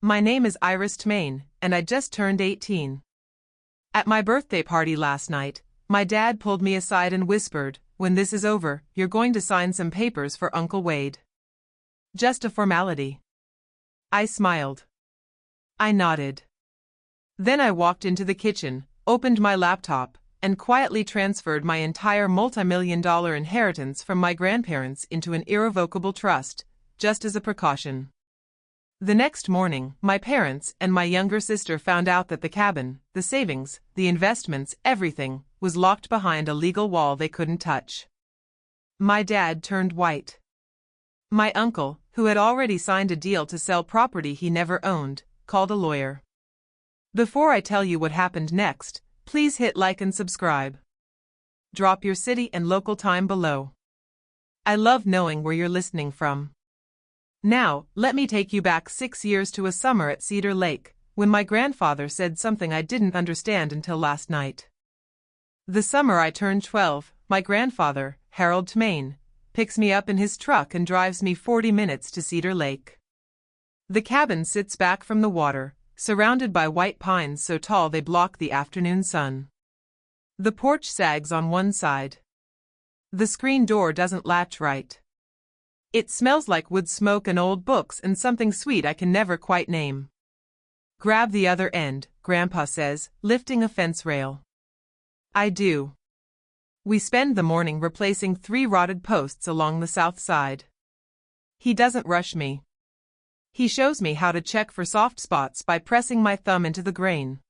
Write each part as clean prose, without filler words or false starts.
My name is Iris Tmain, and I just turned 18. At my birthday party last night, my dad pulled me aside and whispered, "When this is over, you're going to sign some papers for Uncle Wade. Just a formality." I smiled. I nodded. Then I walked into the kitchen, opened my laptop, and quietly transferred my entire multi-million-dollar inheritance from my grandparents into an irrevocable trust, just as a precaution. The next morning, my parents and my younger sister found out that the cabin, the savings, the investments, everything, was locked behind a legal wall they couldn't touch. My dad turned white. My uncle, who had already signed a deal to sell property he never owned, called a lawyer. Before I tell you what happened next, please hit like and subscribe. Drop your city and local time below. I love knowing where you're listening from. Now, let me take you back 6 years to a summer at Cedar Lake, when my grandfather said something I didn't understand until last night. The summer I turned 12, my grandfather, Harold Tmain, picks me up in his truck and drives me 40 minutes to Cedar Lake. The cabin sits back from the water, surrounded by white pines so tall they block the afternoon sun. The porch sags on one side. The screen door doesn't latch right. It smells like wood smoke and old books and something sweet I can never quite name. "Grab the other end," Grandpa says, lifting a fence rail. I do. We spend the morning replacing 3 rotted posts along the south side. He doesn't rush me. He shows me how to check for soft spots by pressing my thumb into the grain.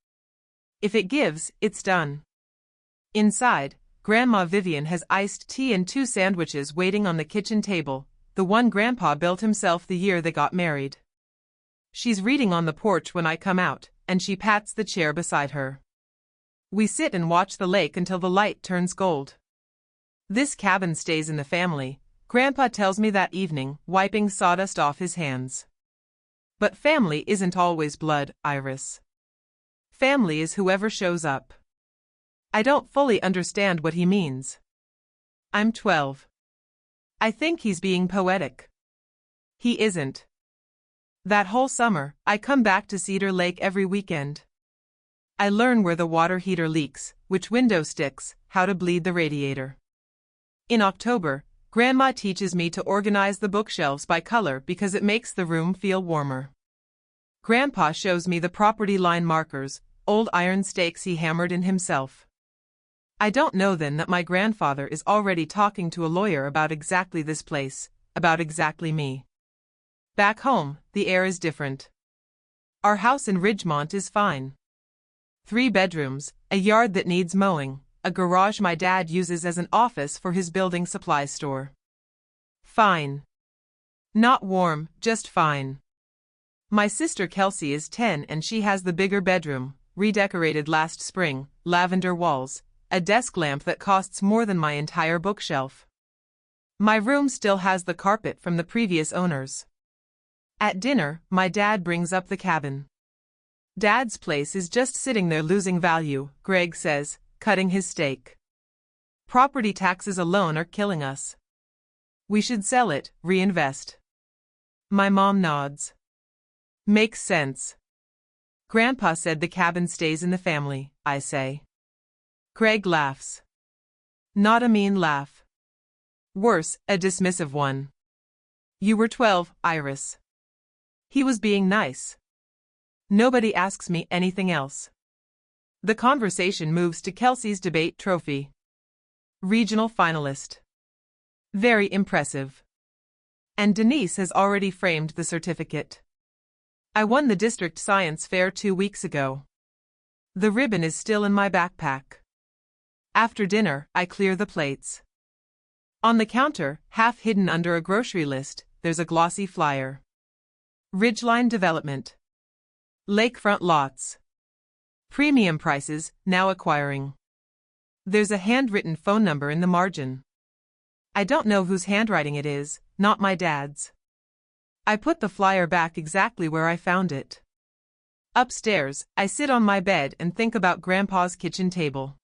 If it gives, it's done. Inside, Grandma Vivian has iced tea and 2 sandwiches waiting on the kitchen table, the one Grandpa built himself the year they got married. She's reading on the porch when I come out, and she pats the chair beside her. We sit and watch the lake until the light turns gold. "This cabin stays in the family," Grandpa tells me that evening, wiping sawdust off his hands. But family isn't always blood, Iris. Family is whoever shows up. I don't fully understand what he means. I'm 12. I think he's being poetic. He isn't. That whole summer, I come back to Cedar Lake every weekend. I learn where the water heater leaks, which window sticks, how to bleed the radiator. In October, Grandma teaches me to organize the bookshelves by color because it makes the room feel warmer. Grandpa shows me the property line markers, old iron stakes he hammered in himself. I don't know then that my grandfather is already talking to a lawyer about exactly this place, about exactly me. Back home, the air is different. Our house in Ridgemont is fine. 3 bedrooms, a yard that needs mowing, a garage my dad uses as an office for his building supply store. Fine. Not warm, just fine. My sister Kelsey is 10 and she has the bigger bedroom, redecorated last spring, lavender walls, a desk lamp that costs more than my entire bookshelf. My room still has the carpet from the previous owners. At dinner, my dad brings up the cabin. "Dad's place is just sitting there losing value," Greg says, cutting his steak. "Property taxes alone are killing us. We should sell it, reinvest." My mom nods. "Makes sense." "Grandpa said the cabin stays in the family," I say. Greg laughs. Not a mean laugh. Worse, a dismissive one. "You were 12, Iris." He was being nice. Nobody asks me anything else. The conversation moves to Kelsey's debate trophy. Regional finalist. Very impressive. And Denise has already framed the certificate. I won the district science fair 2 weeks ago. The ribbon is still in my backpack. After dinner, I clear the plates. On the counter, half hidden under a grocery list, there's a glossy flyer. Ridgeline Development. Lakefront lots. Premium prices, now acquiring. There's a handwritten phone number in the margin. I don't know whose handwriting it is, not my dad's. I put the flyer back exactly where I found it. Upstairs, I sit on my bed and think about Grandpa's kitchen table.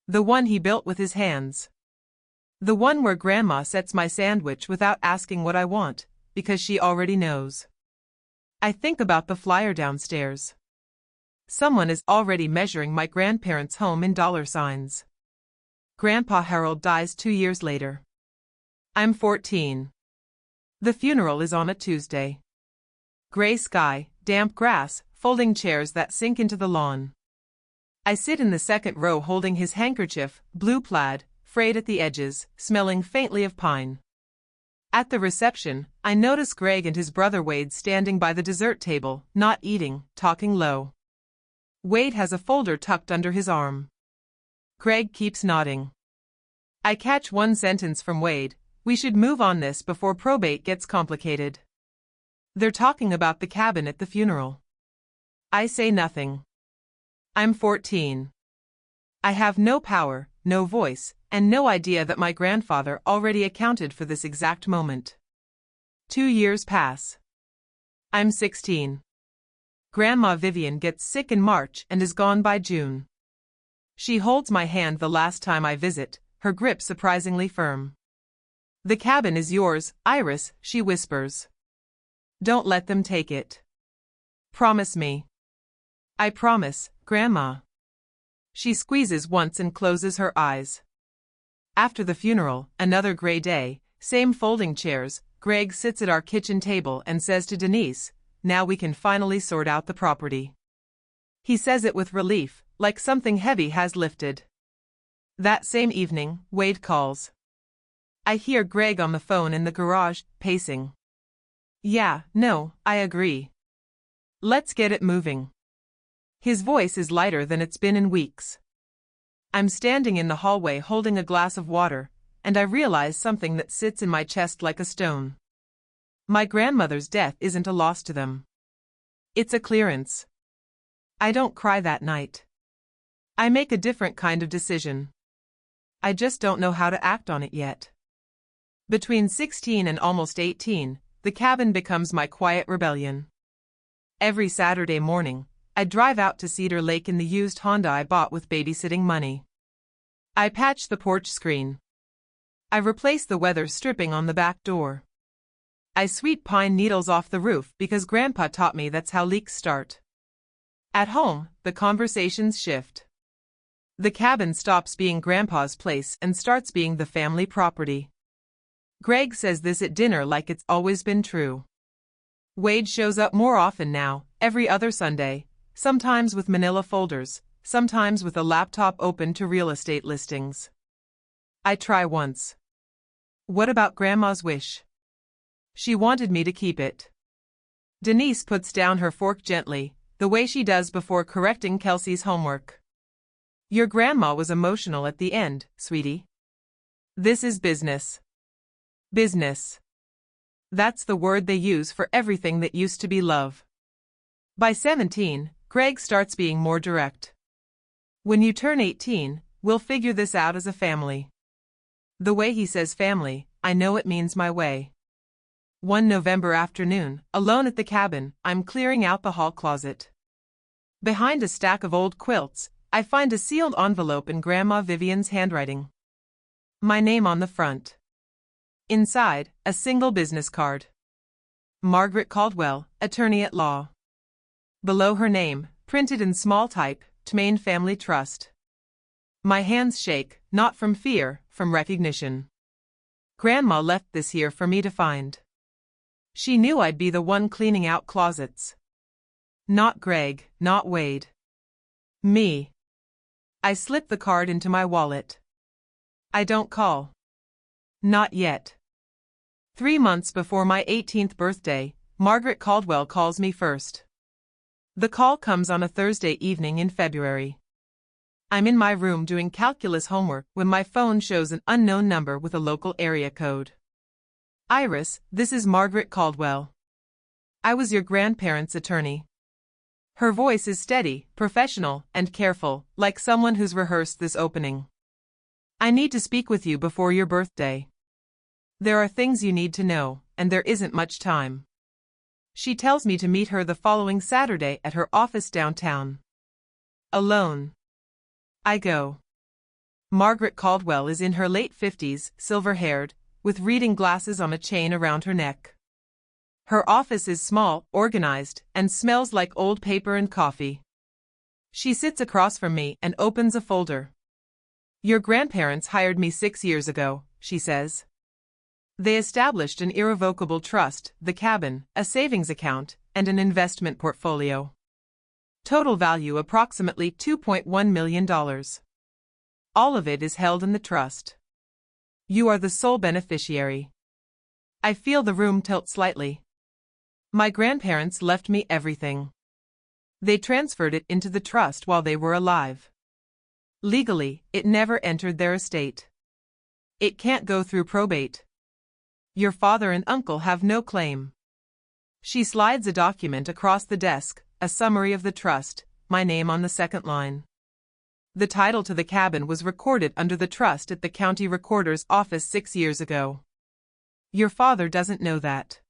The one he built with his hands. The one where Grandma sets my sandwich without asking what I want, because she already knows. I think about the flyer downstairs. Someone is already measuring my grandparents' home in dollar signs. Grandpa Harold dies 2 years later. I'm 14. The funeral is on a Tuesday. Gray sky, damp grass, folding chairs that sink into the lawn. I sit in the second row holding his handkerchief, blue plaid, frayed at the edges, smelling faintly of pine. At the reception, I notice Greg and his brother Wade standing by the dessert table, not eating, talking low. Wade has a folder tucked under his arm. Greg keeps nodding. I catch one sentence from Wade: "We should move on this before probate gets complicated." They're talking about the cabin at the funeral. I say nothing. I'm 14. I have no power, no voice, and no idea that my grandfather already accounted for this exact moment. 2 years pass. I'm 16. Grandma Vivian gets sick in March and is gone by June. She holds my hand the last time I visit, her grip surprisingly firm. "The cabin is yours, Iris," she whispers. "Don't let them take it. Promise me." "I promise, Grandma." She squeezes once and closes her eyes. After the funeral, another gray day, same folding chairs, Greg sits at our kitchen table and says to Denise, "Now we can finally sort out the property." He says it with relief, like something heavy has lifted. That same evening, Wade calls. I hear Greg on the phone in the garage, pacing. "Yeah, no, I agree. Let's get it moving." His voice is lighter than it's been in weeks. I'm standing in the hallway holding a glass of water, and I realize something that sits in my chest like a stone. My grandmother's death isn't a loss to them. It's a clearance. I don't cry that night. I make a different kind of decision. I just don't know how to act on it yet. Between 16 and almost 18, the cabin becomes my quiet rebellion. Every Saturday morning, I drive out to Cedar Lake in the used Honda I bought with babysitting money. I patch the porch screen. I replace the weather stripping on the back door. I sweep pine needles off the roof because Grandpa taught me that's how leaks start. At home, the conversations shift. The cabin stops being Grandpa's place and starts being the family property. Greg says this at dinner like it's always been true. Wade shows up more often now, every other Sunday, sometimes with manila folders, sometimes with a laptop open to real estate listings. I try once. "What about Grandma's wish?" "She wanted me to keep it." Denise puts down her fork gently, the way she does before correcting Kelsey's homework. "Your grandma was emotional at the end, sweetie. This is business." Business. That's the word they use for everything that used to be love. By 17, Greg starts being more direct. "When you turn 18, we'll figure this out as a family." The way he says family, I know it means my way. One November afternoon, alone at the cabin, I'm clearing out the hall closet. Behind a stack of old quilts, I find a sealed envelope in Grandma Vivian's handwriting. My name on the front. Inside, a single business card. Margaret Caldwell, attorney at law. Below her name, printed in small type, Tmain Family Trust. My hands shake, not from fear, from recognition. Grandma left this here for me to find. She knew I'd be the one cleaning out closets. Not Greg, not Wade. Me. I slip the card into my wallet. I don't call. Not yet. 3 months before my 18th birthday, Margaret Caldwell calls me first. The call comes on a Thursday evening in February. I'm in my room doing calculus homework when my phone shows an unknown number with a local area code. "Iris, this is Margaret Caldwell. I was your grandparents' attorney." Her voice is steady, professional, and careful, like someone who's rehearsed this opening. "I need to speak with you before your birthday. There are things you need to know, and there isn't much time." She tells me to meet her the following Saturday at her office downtown. Alone. I go. Margaret Caldwell is in her late 50s, silver-haired, with reading glasses on a chain around her neck. Her office is small, organized, and smells like old paper and coffee. She sits across from me and opens a folder. Your grandparents hired me 6 years ago, she says. They established an irrevocable trust, the cabin, a savings account, and an investment portfolio. Total value approximately $2.1 million. All of it is held in the trust. You are the sole beneficiary. I feel the room tilt slightly. My grandparents left me everything. They transferred it into the trust while they were alive. Legally, it never entered their estate. It can't go through probate. Your father and uncle have no claim. She slides a document across the desk, a summary of the trust, my name on the second line. The title to the cabin was recorded under the trust at the county recorder's office 6 years ago. Your father doesn't know that.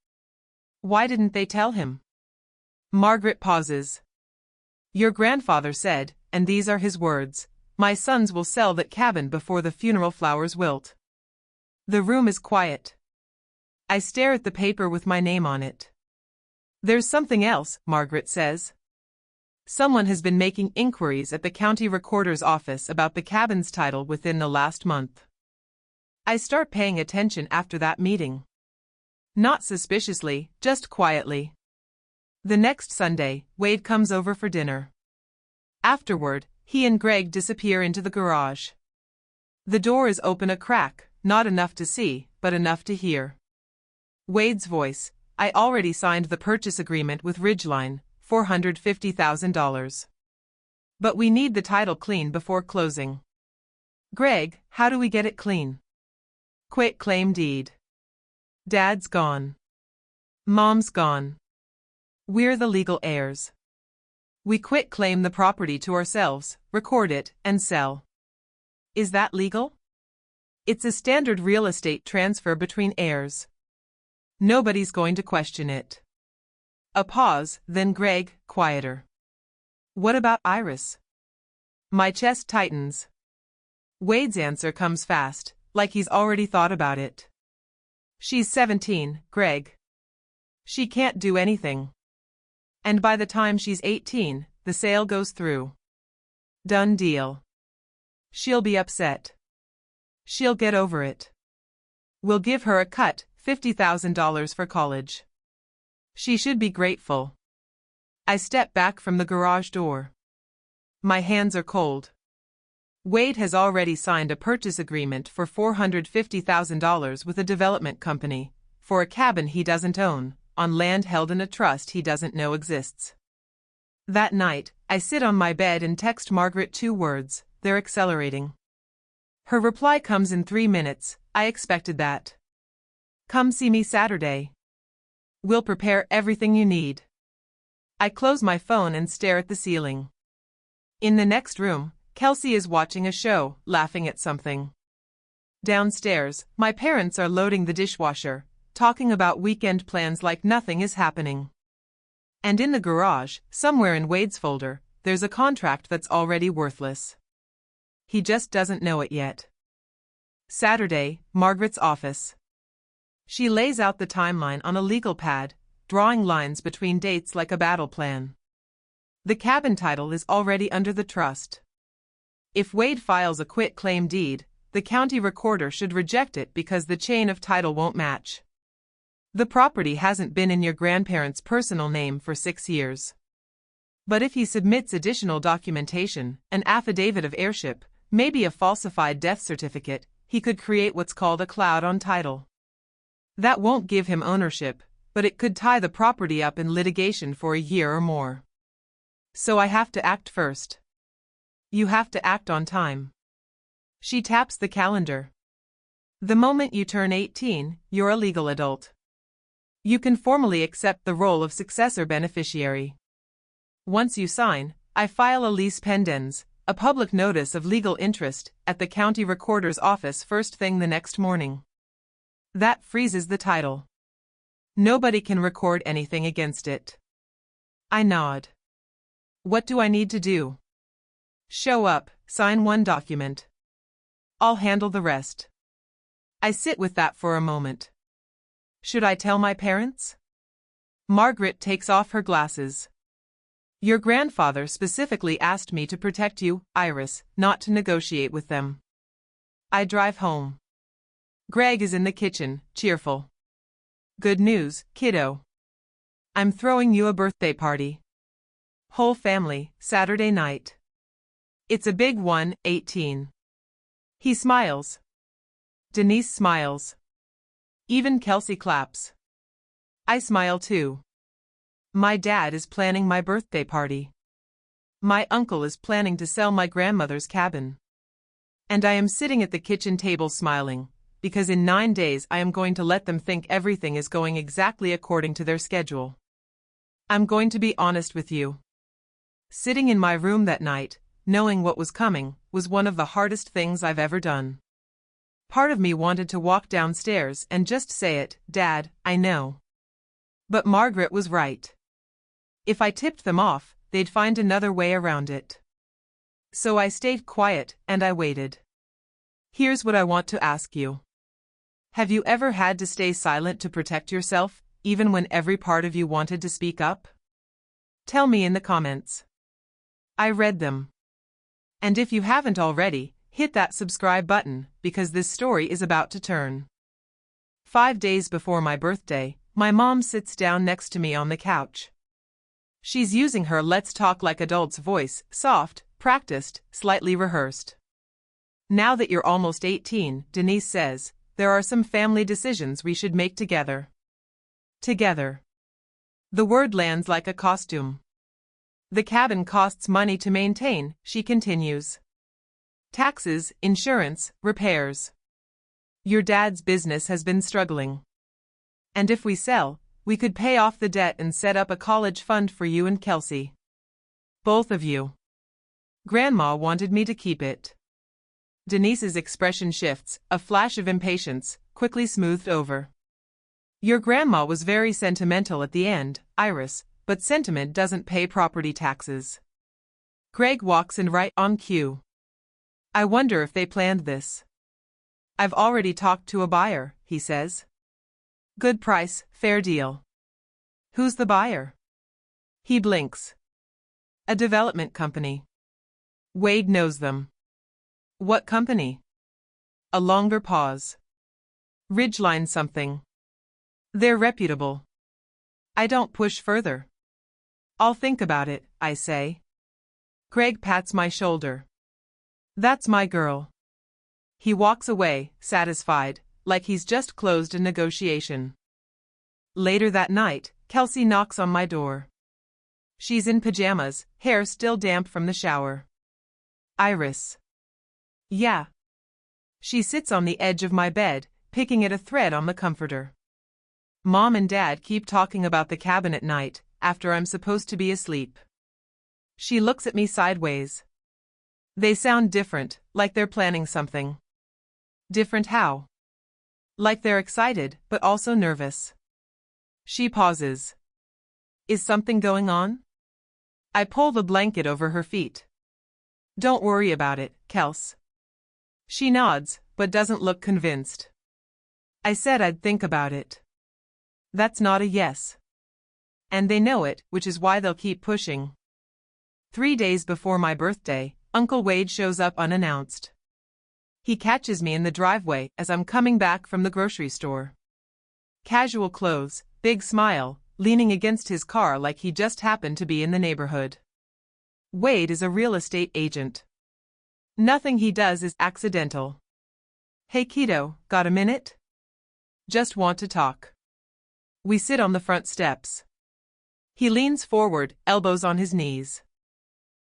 Why didn't they tell him? Margaret pauses. Your grandfather said, and these are his words, "My sons will sell that cabin before the funeral flowers wilt." The room is quiet. I stare at the paper with my name on it. There's something else, Margaret says. Someone has been making inquiries at the county recorder's office about the cabin's title within the last month. I start paying attention after that meeting. Not suspiciously, just quietly. The next Sunday, Wade comes over for dinner. Afterward, he and Greg disappear into the garage. The door is open a crack, not enough to see, but enough to hear. Wade's voice, "I already signed the purchase agreement with Ridgeline, $450,000. But we need the title clean before closing." Greg, how do we get it clean? Quit claim deed. Dad's gone. Mom's gone. We're the legal heirs. We quit claim the property to ourselves, record it, and sell. Is that legal? It's a standard real estate transfer between heirs. Nobody's going to question it. A pause, then Greg, quieter. What about Iris? My chest tightens. Wade's answer comes fast, like he's already thought about it. She's 17, Greg. She can't do anything. And by the time she's 18, the sale goes through. Done deal. She'll be upset. She'll get over it. We'll give her a cut, $50,000 for college. She should be grateful. I step back from the garage door. My hands are cold. Wade has already signed a purchase agreement for $450,000 with a development company, for a cabin he doesn't own, on land held in a trust he doesn't know exists. That night, I sit on my bed and text Margaret 2 words, "They're accelerating." Her reply comes in 3 minutes, "I expected that. Come see me Saturday. We'll prepare everything you need." I close my phone and stare at the ceiling. In the next room, Kelsey is watching a show, laughing at something. Downstairs, my parents are loading the dishwasher, talking about weekend plans like nothing is happening. And in the garage, somewhere in Wade's folder, there's a contract that's already worthless. He just doesn't know it yet. Saturday, Margaret's office. She lays out the timeline on a legal pad, drawing lines between dates like a battle plan. The cabin title is already under the trust. If Wade files a quit claim deed, the county recorder should reject it because the chain of title won't match. The property hasn't been in your grandparents' personal name for 6 years. But if he submits additional documentation, an affidavit of heirship, maybe a falsified death certificate, he could create what's called a cloud on title. That won't give him ownership, but it could tie the property up in litigation for a year or more. So I have to act first. You have to act on time. She taps the calendar. The moment you turn 18, you're a legal adult. You can formally accept the role of successor beneficiary. Once you sign, I file a lease pendens, a public notice of legal interest, at the county recorder's office first thing the next morning. That freezes the title. Nobody can record anything against it. I nod. What do I need to do? Show up, sign one document. I'll handle the rest. I sit with that for a moment. Should I tell my parents? Margaret takes off her glasses. Your grandfather specifically asked me to protect you, Iris, not to negotiate with them. I drive home. Greg is in the kitchen, cheerful. Good news, kiddo. I'm throwing you a birthday party. Whole family, Saturday night. It's a big one, 18. He smiles. Denise smiles. Even Kelsey claps. I smile too. My dad is planning my birthday party. My uncle is planning to sell my grandmother's cabin. And I am sitting at the kitchen table smiling, because in 9 days I am going to let them think everything is going exactly according to their schedule. I'm going to be honest with you. Sitting in my room that night, knowing what was coming, was one of the hardest things I've ever done. Part of me wanted to walk downstairs and just say it, Dad, I know. But Margaret was right. If I tipped them off, they'd find another way around it. So I stayed quiet and I waited. Here's what I want to ask you. Have you ever had to stay silent to protect yourself, even when every part of you wanted to speak up? Tell me in the comments. I read them. And if you haven't already, hit that subscribe button, because this story is about to turn. 5 days before my birthday, my mom sits down next to me on the couch. She's using her "let's talk like adults" voice, soft, practiced, slightly rehearsed. Now that you're almost 18, Denise says, there are some family decisions we should make together. Together. The word lands like a costume. The cabin costs money to maintain, she continues. Taxes, insurance, repairs. Your dad's business has been struggling. And if we sell, we could pay off the debt and set up a college fund for you and Kelsey. Both of you. Grandma wanted me to keep it. Denise's expression shifts, a flash of impatience, quickly smoothed over. Your grandma was very sentimental at the end, Iris, but sentiment doesn't pay property taxes. Greg walks in right on cue. I wonder if they planned this. I've already talked to a buyer, he says. Good price, fair deal. Who's the buyer? He blinks. A development company. Wade knows them. What company? A longer pause. Ridgeline something. They're reputable. I don't push further. I'll think about it, I say. Greg pats my shoulder. That's my girl. He walks away, satisfied, like he's just closed a negotiation. Later that night, Kelsey knocks on my door. She's in pajamas, hair still damp from the shower. Iris. Yeah. She sits on the edge of my bed, picking at a thread on the comforter. Mom and Dad keep talking about the cabin at night, after I'm supposed to be asleep. She looks at me sideways. They sound different, like they're planning something. Different how? Like they're excited, but also nervous. She pauses. Is something going on? I pull the blanket over her feet. Don't worry about it, Kels. She nods, but doesn't look convinced. I said I'd think about it. That's not a yes. And they know it, which is why they'll keep pushing. 3 days before my birthday, Uncle Wade shows up unannounced. He catches me in the driveway as I'm coming back from the grocery store. Casual clothes, big smile, leaning against his car like he just happened to be in the neighborhood. Wade is a real estate agent. Nothing he does is accidental. Hey kiddo, got a minute? Just want to talk. We sit on the front steps. He leans forward, elbows on his knees.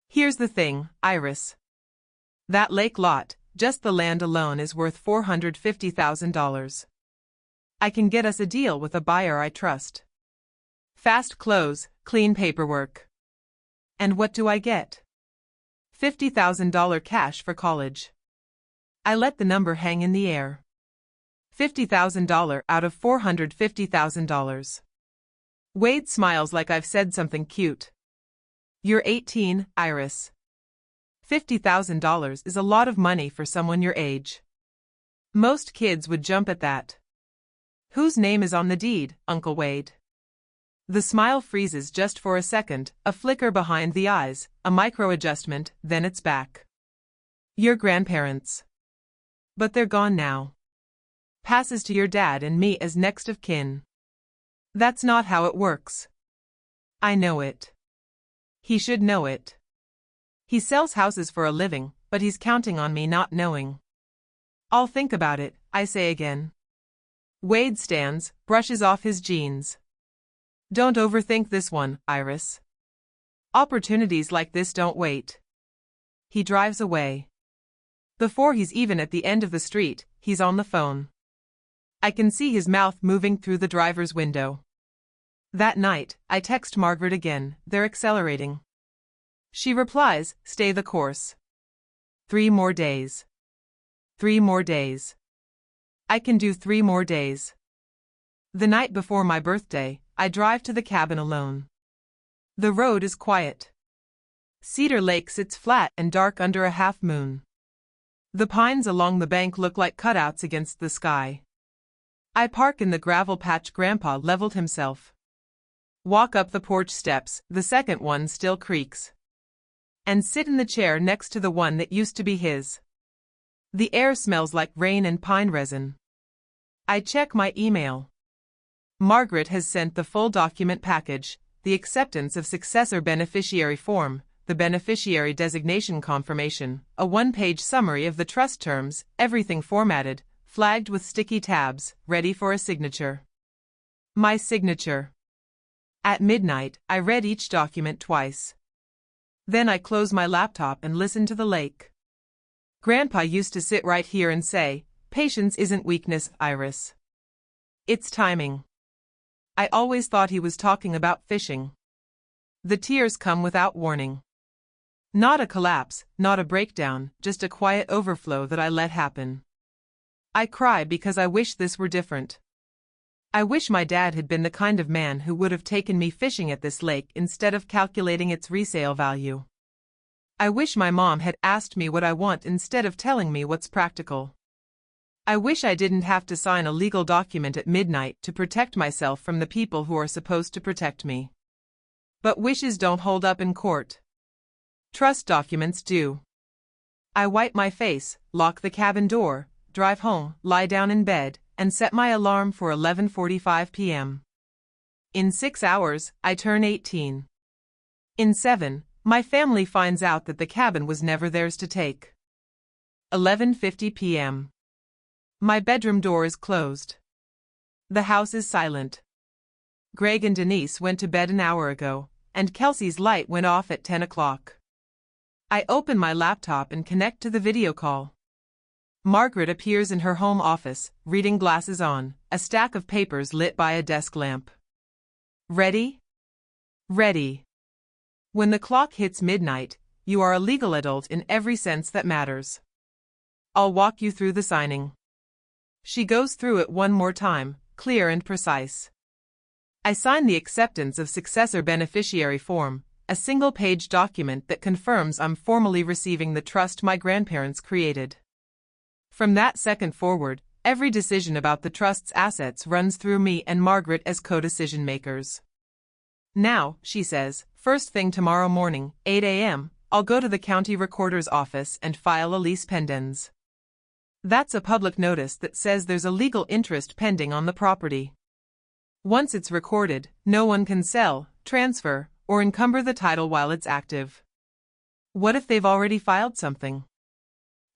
Here's the thing, Iris. That lake lot, just the land alone, is worth $450,000. I can get us a deal with a buyer I trust. Fast close, clean paperwork. And what do I get? $50,000 cash for college. I let the number hang in the air. $50,000 out of $450,000. Wade smiles like I've said something cute. You're 18, Iris. $50,000 is a lot of money for someone your age. Most kids would jump at that. Whose name is on the deed, Uncle Wade? The smile freezes just for a second, a flicker behind the eyes, a micro-adjustment, then it's back. Your grandparents. But they're gone now. Passes to your dad and me as next of kin. That's not how it works. I know it. He should know it. He sells houses for a living, but he's counting on me not knowing. I'll think about it, I say again. Wade stands, brushes off his jeans. Don't overthink this one, Iris. Opportunities like this don't wait. He drives away. Before he's even at the end of the street, he's on the phone. I can see his mouth moving through the driver's window. That night, I text Margaret again, they're accelerating. She replies, stay the course. 3 more days. 3 more days. I can do 3 more days. The night before my birthday, I drive to the cabin alone. The road is quiet. Cedar Lake sits flat and dark under a half moon. The pines along the bank look like cutouts against the sky. I park in the gravel patch Grandpa leveled himself. Walk up the porch steps, the second one still creaks. And sit in the chair next to the one that used to be his. The air smells like rain and pine resin. I check my email. Margaret has sent the full document package, the acceptance of successor beneficiary form, the beneficiary designation confirmation, a 1-page summary of the trust terms, everything formatted, flagged with sticky tabs, ready for a signature. My signature. At midnight, I read each document twice. Then I close my laptop and listen to the lake. Grandpa used to sit right here and say, patience isn't weakness, Iris. It's timing. I always thought he was talking about fishing. The tears come without warning. Not a collapse, not a breakdown, just a quiet overflow that I let happen. I cry because I wish this were different. I wish my dad had been the kind of man who would have taken me fishing at this lake instead of calculating its resale value. I wish my mom had asked me what I want instead of telling me what's practical. I wish I didn't have to sign a legal document at midnight to protect myself from the people who are supposed to protect me. But wishes don't hold up in court. Trust documents do. I wipe my face, lock the cabin door, drive home, lie down in bed, and set my alarm for 11:45 p.m. In 6 hours, I turn 18. In 7, my family finds out that the cabin was never theirs to take. 11:50 p.m. My bedroom door is closed. The house is silent. Greg and Denise went to bed an hour ago, and Kelsey's light went off at 10 o'clock. I open my laptop and connect to the video call. Margaret appears in her home office, reading glasses on, a stack of papers lit by a desk lamp. Ready? Ready. When the clock hits midnight, you are a legal adult in every sense that matters. I'll walk you through the signing. She goes through it one more time, clear and precise. I sign the acceptance of successor beneficiary form, a single-page document that confirms I'm formally receiving the trust my grandparents created. From that second forward, every decision about the trust's assets runs through me and Margaret as co-decision makers. Now, she says, first thing tomorrow morning, 8 a.m., I'll go to the county recorder's office and file a lease pendens. That's a public notice that says there's a legal interest pending on the property. Once it's recorded, no one can sell, transfer, or encumber the title while it's active. What if they've already filed something?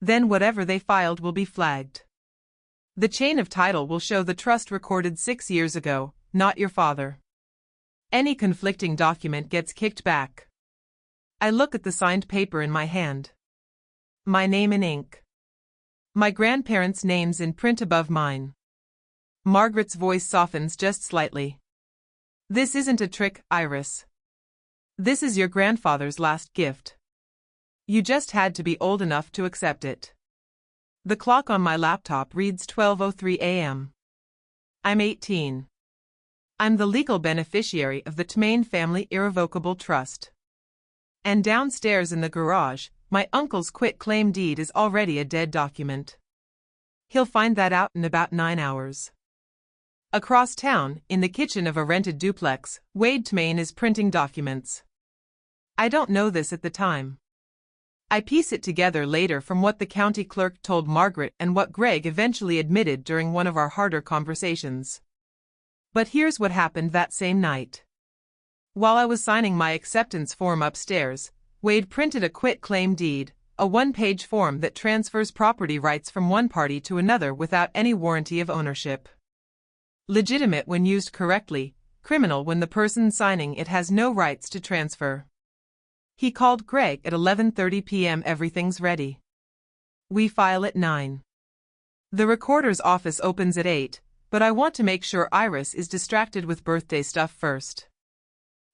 Then whatever they filed will be flagged. The chain of title will show the trust recorded 6 years ago, not your father. Any conflicting document gets kicked back. I look at the signed paper in my hand. My name in ink. My grandparents' names in print above mine. Margaret's voice softens just slightly. This isn't a trick, Iris. This is your grandfather's last gift. You just had to be old enough to accept it. The clock on my laptop reads 12:03 a.m. I'm 18. I'm the legal beneficiary of the Tmain Family Irrevocable Trust. And downstairs in the garage, my uncle's quit-claim deed is already a dead document. He'll find that out in about 9 hours. Across town, in the kitchen of a rented duplex, Wade Tmain is printing documents. I don't know this at the time. I piece it together later from what the county clerk told Margaret and what Greg eventually admitted during one of our harder conversations. But here's what happened that same night. While I was signing my acceptance form upstairs, Wade printed a quit-claim deed, a one-page form that transfers property rights from one party to another without any warranty of ownership. Legitimate when used correctly, criminal when the person signing it has no rights to transfer. He called Greg at 11:30 p.m. Everything's ready. We file at 9. The recorder's office opens at 8, but I want to make sure Iris is distracted with birthday stuff first.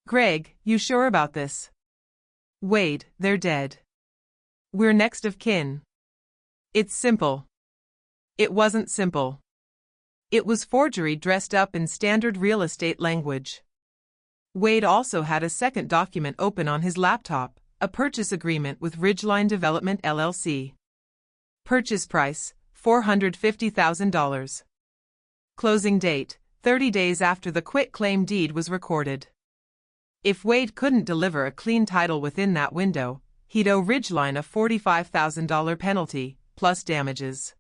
Greg, you sure about this? Wade, they're dead. We're next of kin. It's simple. It wasn't simple. It was forgery dressed up in standard real estate language. Wade also had a second document open on his laptop, a purchase agreement with Ridgeline Development LLC. Purchase price, $450,000. Closing date, 30 days after the quit-claim deed was recorded. If Wade couldn't deliver a clean title within that window, he'd owe Ridgeline a $45,000 penalty, plus damages.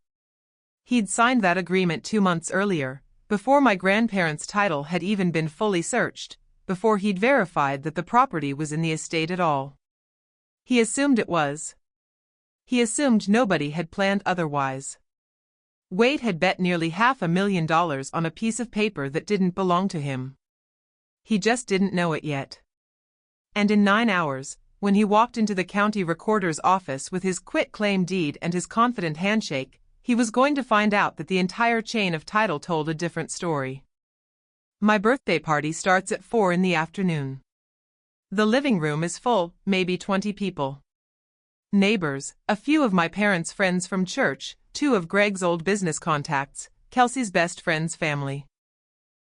He'd signed that agreement 2 months earlier, before my grandparents' title had even been fully searched, before he'd verified that the property was in the estate at all. He assumed it was. He assumed nobody had planned otherwise. Wade had bet nearly $500,000 on a piece of paper that didn't belong to him. He just didn't know it yet. And in 9 hours, when he walked into the county recorder's office with his quit-claim deed and his confident handshake, he was going to find out that the entire chain of title told a different story. My birthday party starts at 4 in the afternoon. The living room is full, maybe 20 people. Neighbors, a few of my parents' friends from church, 2 of Greg's old business contacts, Kelsey's best friend's family.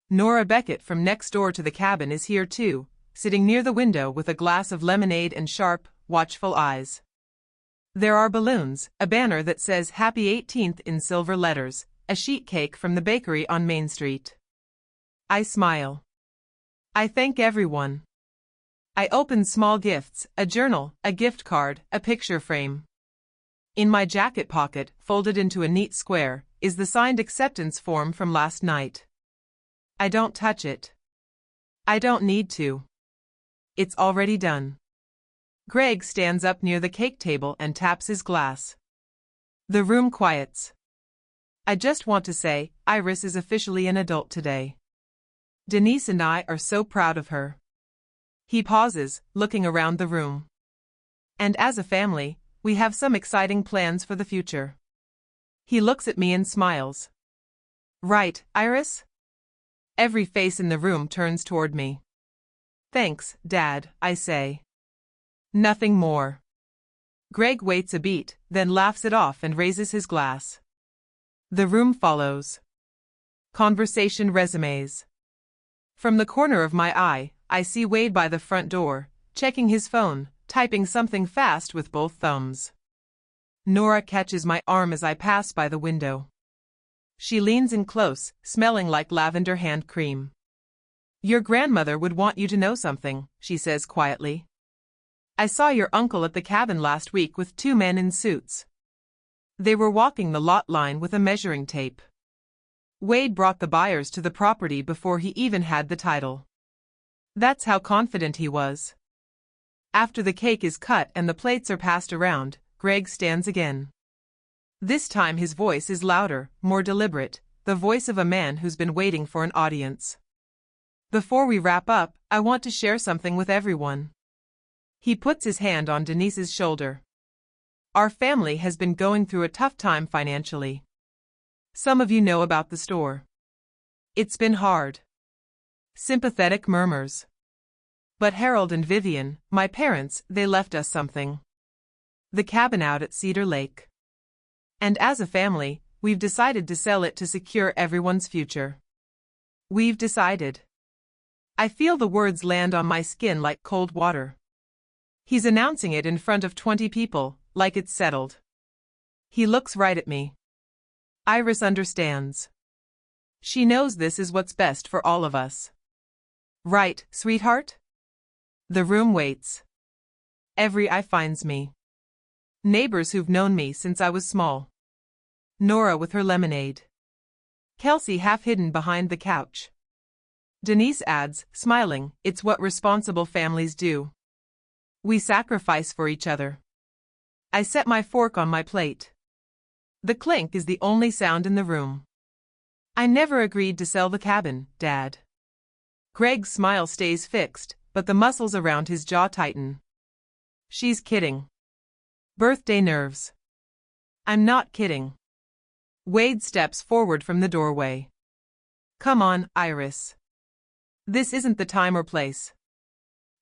Nora Beckett from next door to the cabin is here too, sitting near the window with a glass of lemonade and sharp, watchful eyes. There are balloons, a banner that says Happy 18th in silver letters, a sheet cake from the bakery on Main Street. I smile. I thank everyone. I open small gifts, a journal, a gift card, a picture frame. In my jacket pocket, folded into a neat square, is the signed acceptance form from last night. I don't touch it. I don't need to. It's already done. Greg stands up near the cake table and taps his glass. The room quiets. I just want to say, Iris is officially an adult today. Denise and I are so proud of her. He pauses, looking around the room. And as a family, we have some exciting plans for the future. He looks at me and smiles. Right, Iris? Every face in the room turns toward me. Thanks, Dad, I say. Nothing more. Greg waits a beat, then laughs it off and raises his glass. The room follows. Conversation resumes. From the corner of my eye, I see Wade by the front door, checking his phone, typing something fast with both thumbs. Nora catches my arm as I pass by the window. She leans in close, smelling like lavender hand cream. Your grandmother would want you to know something, she says quietly. I saw your uncle at the cabin last week with 2 men in suits. They were walking the lot line with a measuring tape. Wade brought the buyers to the property before he even had the title. That's how confident he was. After the cake is cut and the plates are passed around, Greg stands again. This time his voice is louder, more deliberate, the voice of a man who's been waiting for an audience. Before we wrap up, I want to share something with everyone. He puts his hand on Denise's shoulder. Our family has been going through a tough time financially. Some of you know about the store. It's been hard. Sympathetic murmurs. But Harold and Vivian, my parents, they left us something. The cabin out at Cedar Lake. And as a family, we've decided to sell it to secure everyone's future. We've decided. I feel the words land on my skin like cold water. He's announcing it in front of 20 people, like it's settled. He looks right at me. Iris understands. She knows this is what's best for all of us. Right, sweetheart? The room waits. Every eye finds me. Neighbors who've known me since I was small. Nora with her lemonade. Kelsey half hidden behind the couch. Denise adds, smiling, it's what responsible families do. We sacrifice for each other. I set my fork on my plate. The clink is the only sound in the room. I never agreed to sell the cabin, Dad. Greg's smile stays fixed, but the muscles around his jaw tighten. She's kidding. Birthday nerves. I'm not kidding. Wade steps forward from the doorway. Come on, Iris. This isn't the time or place.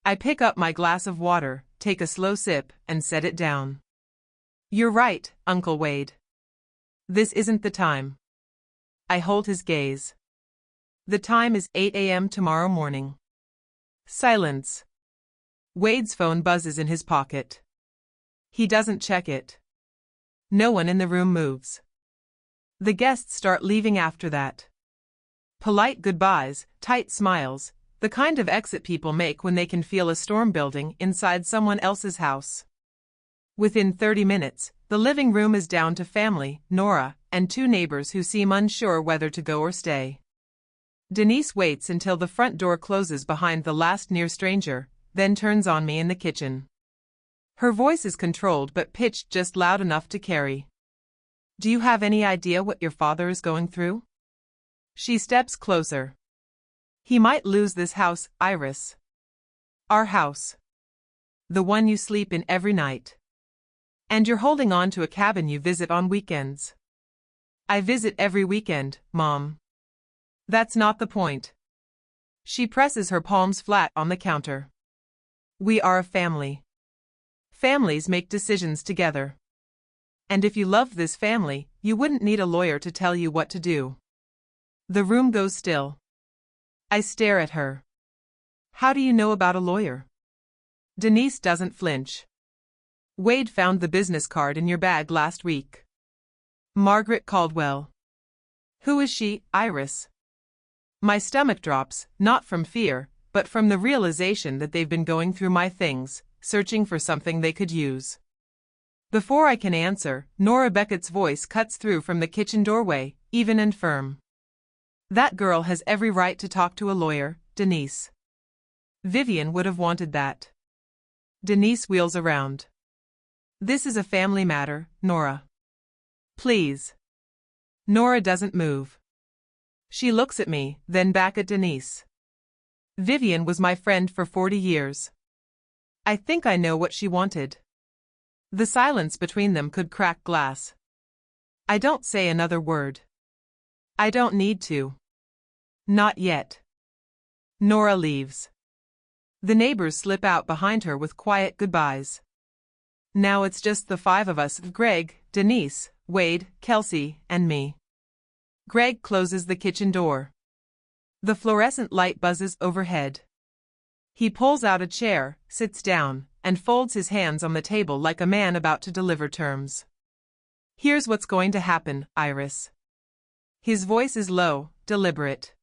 I pick up my glass of water, take a slow sip, and set it down. You're right, Uncle Wade. This isn't the time. I hold his gaze. The time is 8 a.m. tomorrow morning. Silence. Wade's phone buzzes in his pocket. He doesn't check it. No one in the room moves. The guests start leaving after that. Polite goodbyes, tight smiles, the kind of exit people make when they can feel a storm building inside someone else's house. Within 30 minutes, the living room is down to family, Nora, and two neighbors who seem unsure whether to go or stay. Denise waits until the front door closes behind the last near stranger, then turns on me in the kitchen. Her voice is controlled but pitched just loud enough to carry. Do you have any idea what your father is going through? She steps closer. He might lose this house, Iris. Our house. The one you sleep in every night. And you're holding on to a cabin you visit on weekends. I visit every weekend, Mom. That's not the point. She presses her palms flat on the counter. We are a family. Families make decisions together. And if you loved this family, you wouldn't need a lawyer to tell you what to do. The room goes still. I stare at her. How do you know about a lawyer? Denise doesn't flinch. Wade found the business card in your bag last week. Margaret Caldwell. Who is she, Iris? My stomach drops, not from fear, but from the realization that they've been going through my things, searching for something they could use. Before I can answer, Nora Beckett's voice cuts through from the kitchen doorway, even and firm. That girl has every right to talk to a lawyer, Denise. Vivian would have wanted that. Denise wheels around. This is a family matter, Nora. Please. Nora doesn't move. She looks at me, then back at Denise. Vivian was my friend for 40 years. I think I know what she wanted. The silence between them could crack glass. I don't say another word. I don't need to. Not yet. Nora leaves. The neighbors slip out behind her with quiet goodbyes. Now it's just the five of us, Greg, Denise, Wade, Kelsey, and me. Greg closes the kitchen door. The fluorescent light buzzes overhead. He pulls out a chair, sits down, and folds his hands on the table like a man about to deliver terms. Here's what's going to happen, Iris. His voice is low, deliberate.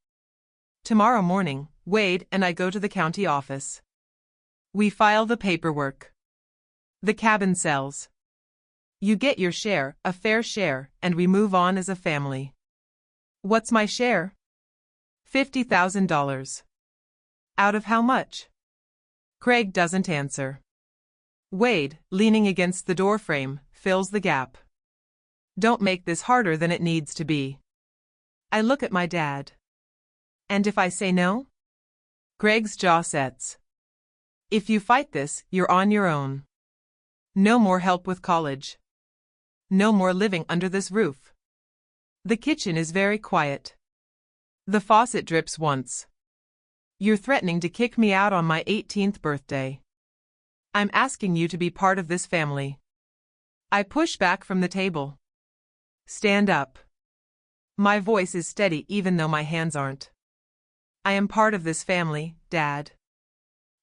Tomorrow morning, Wade and I go to the county office. We file the paperwork. The cabin sells. You get your share, a fair share, and we move on as a family. What's my share? $50,000. Out of how much? Craig doesn't answer. Wade, leaning against the doorframe, fills the gap. Don't make this harder than it needs to be. I look at my dad. And if I say no? Greg's jaw sets. If you fight this, you're on your own. No more help with college. No more living under this roof. The kitchen is very quiet. The faucet drips once. You're threatening to kick me out on my 18th birthday. I'm asking you to be part of this family. I push back from the table. Stand up. My voice is steady even though my hands aren't. I am part of this family, Dad.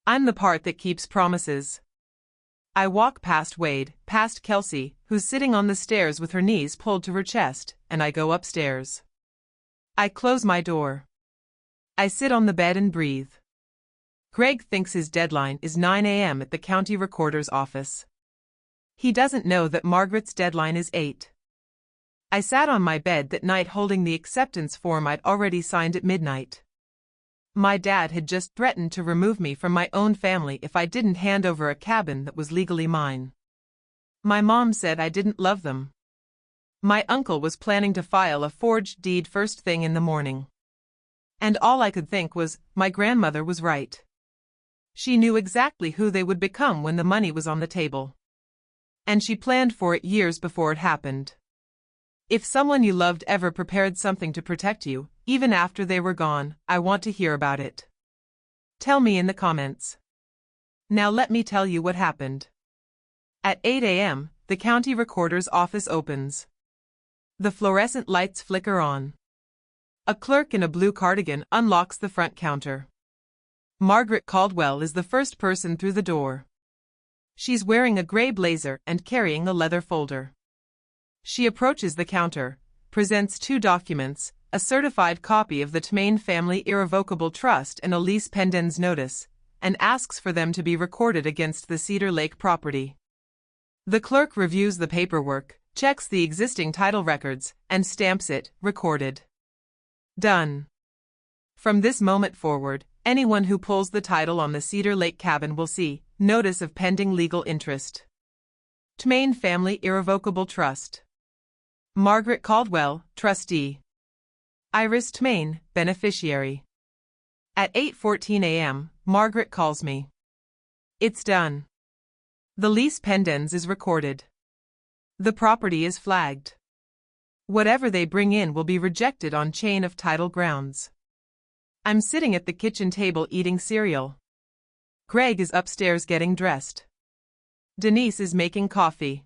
I'm the part that keeps promises. I walk past Wade, past Kelsey, who's sitting on the stairs with her knees pulled to her chest, and I go upstairs. I close my door. I sit on the bed and breathe. Greg thinks his deadline is 9 a.m. at the county recorder's office. He doesn't know that Margaret's deadline is 8. I sat on my bed that night holding the acceptance form I'd already signed at midnight. My dad had just threatened to remove me from my own family if I didn't hand over a cabin that was legally mine. My mom said I didn't love them. My uncle was planning to file a forged deed first thing in the morning. And all I could think was, my grandmother was right. She knew exactly who they would become when the money was on the table. And she planned for it years before it happened. If someone you loved ever prepared something to protect you, even after they were gone, I want to hear about it. Tell me in the comments. Now let me tell you what happened. At 8 a.m., the county recorder's office opens. The fluorescent lights flicker on. A clerk in a blue cardigan unlocks the front counter. Margaret Caldwell is the first person through the door. She's wearing a gray blazer and carrying a leather folder. She approaches the counter, presents 2 documents, a certified copy of the Tmain Family Irrevocable Trust and a lease pendens notice, and asks for them to be recorded against the Cedar Lake property. The clerk reviews the paperwork, checks the existing title records, and stamps it, recorded. Done. From this moment forward, anyone who pulls the title on the Cedar Lake cabin will see notice of pending legal interest. Tmain Family Irrevocable Trust. Margaret Caldwell, trustee. Iris Tmain, beneficiary. At 8:14 a.m., Margaret calls me. It's done. The lease pendens is recorded. The property is flagged. Whatever they bring in will be rejected on chain of title grounds. I'm sitting at the kitchen table eating cereal. Greg is upstairs getting dressed. Denise is making coffee.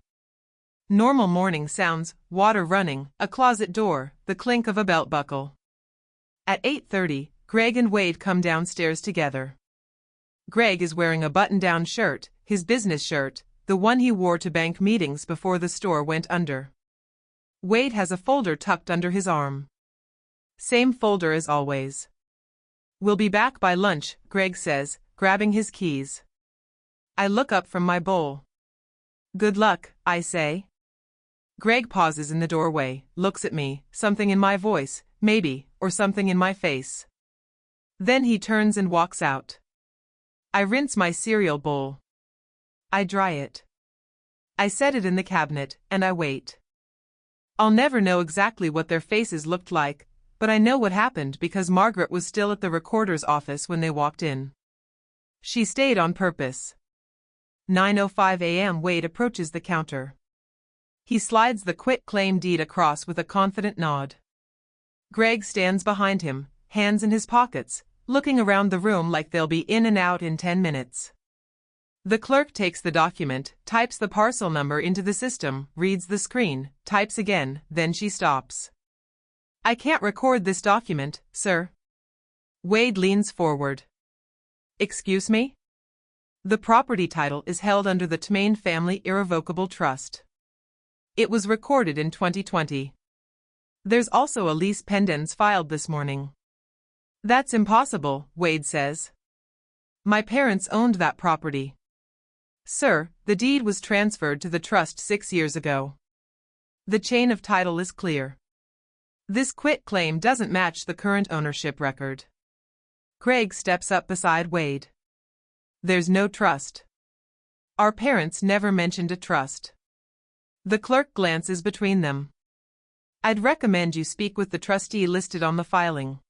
Normal morning sounds, water running, a closet door, the clink of a belt buckle. At 8:30, Greg and Wade come downstairs together. Greg is wearing a button-down shirt, his business shirt, the one he wore to bank meetings before the store went under. Wade has a folder tucked under his arm. Same folder as always. We'll be back by lunch, Greg says, grabbing his keys. I look up from my bowl. Good luck, I say. Greg pauses in the doorway, looks at me, something in my voice, maybe, or something in my face. Then he turns and walks out. I rinse my cereal bowl. I dry it. I set it in the cabinet, and I wait. I'll never know exactly what their faces looked like, but I know what happened because Margaret was still at the recorder's office when they walked in. She stayed on purpose. 9:05 a.m. Wade approaches the counter. He slides the quit-claim deed across with a confident nod. Greg stands behind him, hands in his pockets, looking around the room like they'll be in and out in 10 minutes. The clerk takes the document, types the parcel number into the system, reads the screen, types again, then she stops. I can't record this document, sir. Wade leans forward. Excuse me? The property title is held under the Tmain Family Irrevocable Trust. It was recorded in 2020. There's also a lease pendens filed this morning. That's impossible, Wade says. My parents owned that property. Sir, the deed was transferred to the trust 6 years ago. The chain of title is clear. This quit-claim doesn't match the current ownership record. Greg steps up beside Wade. There's no trust. Our parents never mentioned a trust. The clerk glances between them. I'd recommend you speak with the trustee listed on the filing.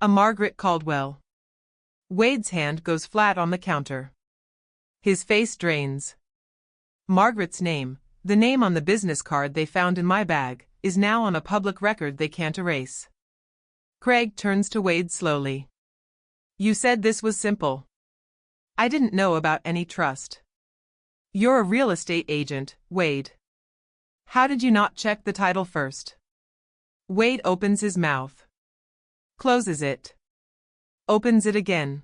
A Margaret Caldwell. Wade's hand goes flat on the counter. His face drains. Margaret's name, the name on the business card they found in my bag, is now on a public record they can't erase. Craig turns to Wade slowly. You said this was simple. I didn't know about any trust. You're a real estate agent, Wade. How did you not check the title first? Wade opens his mouth. Closes it. Opens it again.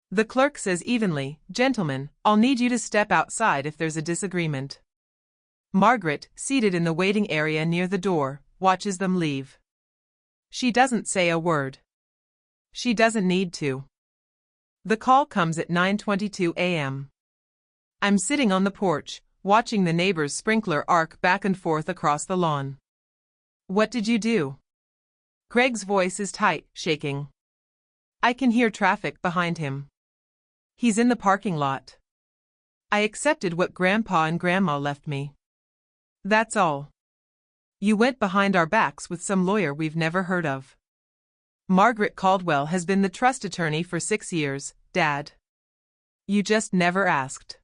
The clerk says evenly, Gentlemen, I'll need you to step outside if there's a disagreement. Margaret, seated in the waiting area near the door, watches them leave. She doesn't say a word. She doesn't need to. The call comes at 9:22 a.m. I'm sitting on the porch, watching the neighbor's sprinkler arc back and forth across the lawn. What did you do? Greg's voice is tight, shaking. I can hear traffic behind him. He's in the parking lot. I accepted what Grandpa and Grandma left me. That's all. You went behind our backs with some lawyer we've never heard of. Margaret Caldwell has been the trust attorney for 6 years, Dad. You just never asked.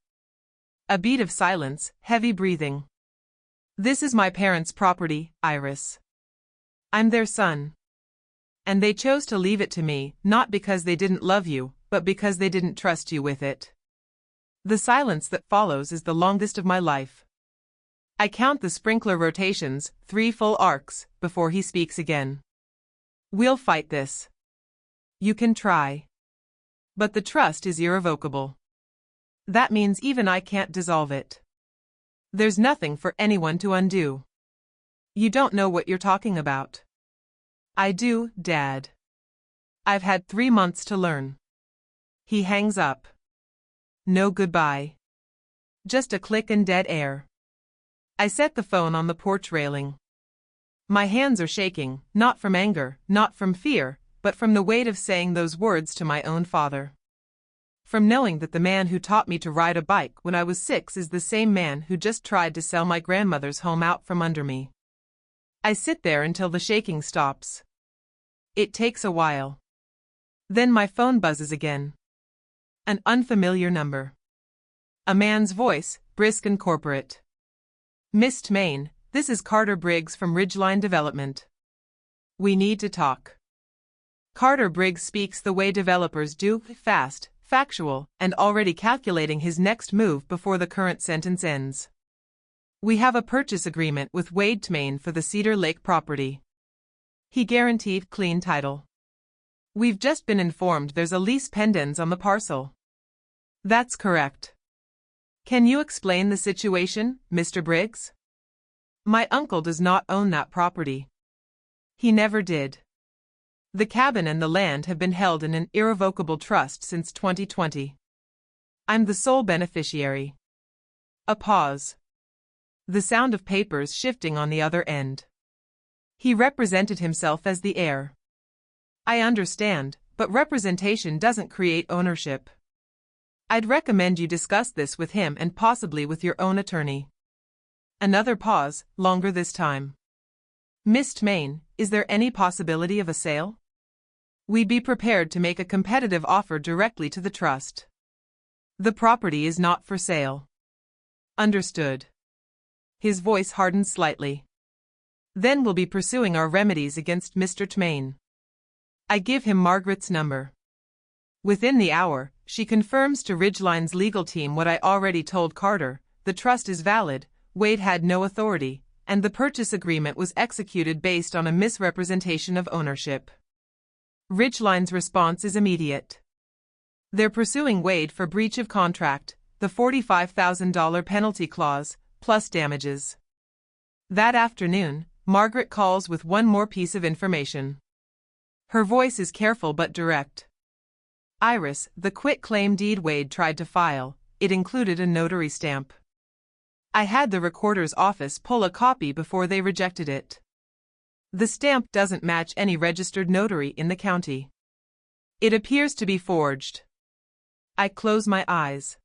A beat of silence, heavy breathing. This is my parents' property, Iris. I'm their son. And they chose to leave it to me, not because they didn't love you, but because they didn't trust you with it. The silence that follows is the longest of my life. I count the sprinkler rotations, 3 full arcs, before he speaks again. We'll fight this. You can try. But the trust is irrevocable. That means even I can't dissolve it. There's nothing for anyone to undo. You don't know what you're talking about. I do, Dad. I've had 3 months to learn. He hangs up. No goodbye. Just a click and dead air. I set the phone on the porch railing. My hands are shaking, not from anger, not from fear, but from the weight of saying those words to my own father. From knowing that the man who taught me to ride a bike when I was 6 is the same man who just tried to sell my grandmother's home out from under me. I sit there until the shaking stops. It takes a while. Then my phone buzzes again. An unfamiliar number. A man's voice, brisk and corporate. Mist, Maine, this is Carter Briggs from Ridgeline Development. We need to talk. Carter Briggs speaks the way developers do, fast, factual, and already calculating his next move before the current sentence ends. We have a purchase agreement with Wade Maine for the Cedar Lake property. He guaranteed clean title. We've just been informed there's a lease pendens on the parcel. That's correct. Can you explain the situation, Mr. Briggs? My uncle does not own that property. He never did. The cabin and the land have been held in an irrevocable trust since 2020. I'm the sole beneficiary. A pause. The sound of papers shifting on the other end. He represented himself as the heir. I understand, but representation doesn't create ownership. I'd recommend you discuss this with him and possibly with your own attorney. Another pause, longer this time. Mist, Maine, is there any possibility of a sale? We'd be prepared to make a competitive offer directly to the trust. The property is not for sale. Understood. His voice hardened slightly. Then we'll be pursuing our remedies against Mr. Tmain. I give him Margaret's number. Within the hour, she confirms to Ridgeline's legal team what I already told Carter: the trust is valid, Wade had no authority, and the purchase agreement was executed based on a misrepresentation of ownership. Ridgeline's response is immediate. They're pursuing Wade for breach of contract, the $45,000 penalty clause, plus damages. That afternoon, Margaret calls with one more piece of information. Her voice is careful but direct. Iris, the quit-claim deed Wade tried to file, it included a notary stamp. I had the recorder's office pull a copy before they rejected it. The stamp doesn't match any registered notary in the county. It appears to be forged. I close my eyes.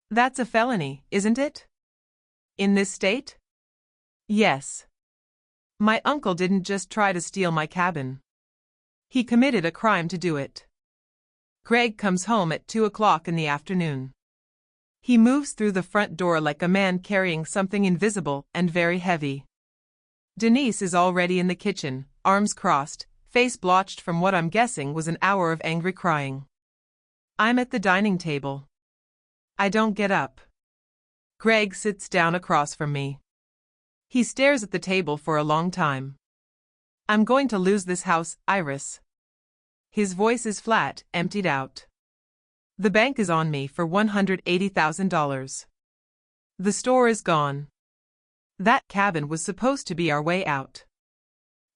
That's a felony, isn't it? In this state? Yes. My uncle didn't just try to steal my cabin. He committed a crime to do it. Greg comes home at 2 o'clock in the afternoon. He moves through the front door like a man carrying something invisible and very heavy. Denise is already in the kitchen, arms crossed, face blotched from what I'm guessing was an hour of angry crying. I'm at the dining table. I don't get up. Greg sits down across from me. He stares at the table for a long time. I'm going to lose this house, Iris. His voice is flat, emptied out. The bank is on me for $180,000. The store is gone. That cabin was supposed to be our way out.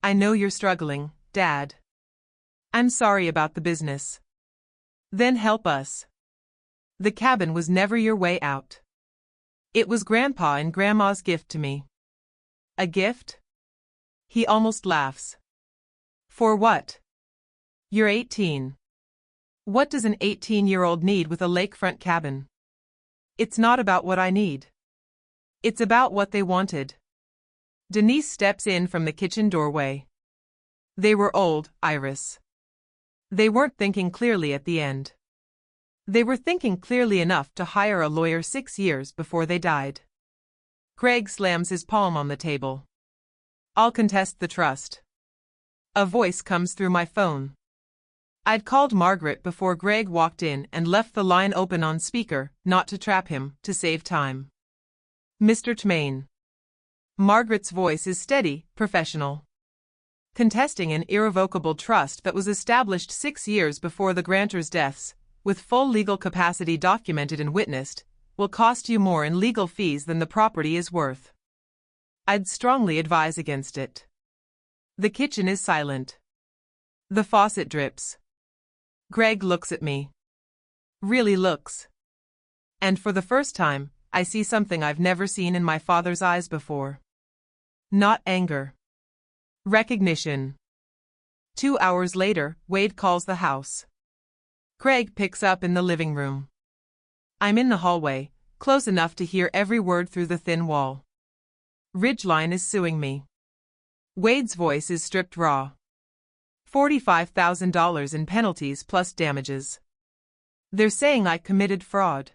I know you're struggling, Dad. I'm sorry about the business. Then help us. The cabin was never your way out. It was Grandpa and Grandma's gift to me. A gift? He almost laughs. For what? You're 18. What does an 18-year-old need with a lakefront cabin? It's not about what I need. It's about what they wanted. Denise steps in from the kitchen doorway. They were old, Iris. They weren't thinking clearly at the end. They were thinking clearly enough to hire a lawyer 6 years before they died. Greg slams his palm on the table. I'll contest the trust. A voice comes through my phone. I'd called Margaret before Greg walked in and left the line open on speaker, not to trap him, to save time. Mr. Tmain. Margaret's voice is steady, professional. Contesting an irrevocable trust that was established 6 years before the grantor's deaths, with full legal capacity documented and witnessed, will cost you more in legal fees than the property is worth. I'd strongly advise against it. The kitchen is silent. The faucet drips. Greg looks at me. Really looks. And for the first time, I see something I've never seen in my father's eyes before. Not anger. Recognition. 2 hours later, Wade calls the house. Greg picks up in the living room. I'm in the hallway, close enough to hear every word through the thin wall. Ridgeline is suing me. Wade's voice is stripped raw. $45,000 in penalties plus damages. They're saying I committed fraud.